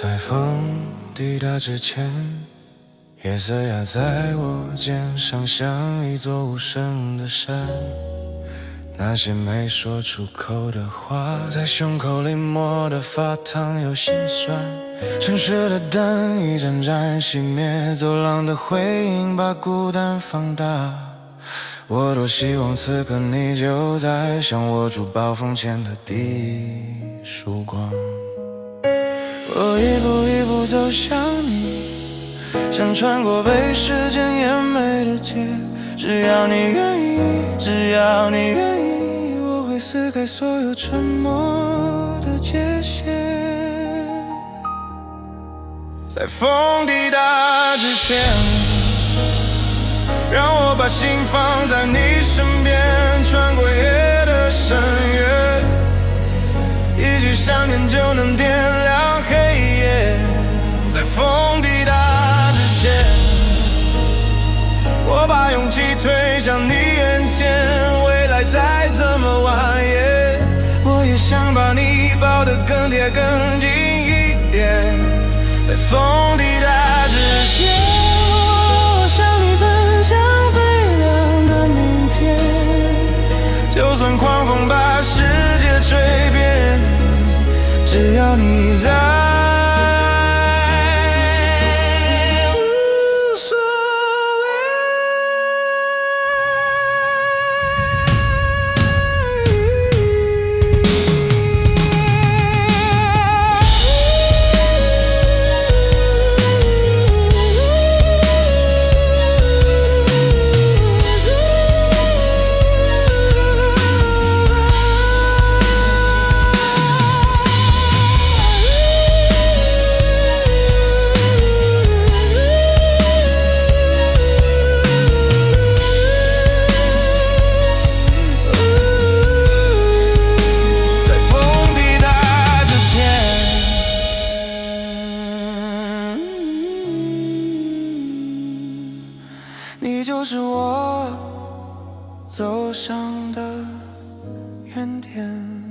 在风抵达之前，夜色压在我肩上，像一座无声的山。那些没说出口的话，在胸口里磨得发烫又心酸。城市的灯一盏盏熄灭，走廊的回音把孤单放大。我多希望此刻你就在，像握住暴风前的第一束光。我一步一步走向你，想穿过被时间淹没的街。只要你愿意，只要你愿意，我会撕开所有沉默的界限。在风抵达之前，让我把心放在你身边，穿过夜的深渊，一句想念就能点亮黑夜。在风抵达之前，我把勇气推向你眼前，未来再怎么蜿蜒，我也想把你抱得更贴更近一点。在风抵达之前，我向你奔向最亮的明天，就算狂风把世界吹遍，只要你在，无所你就是我走上的原点。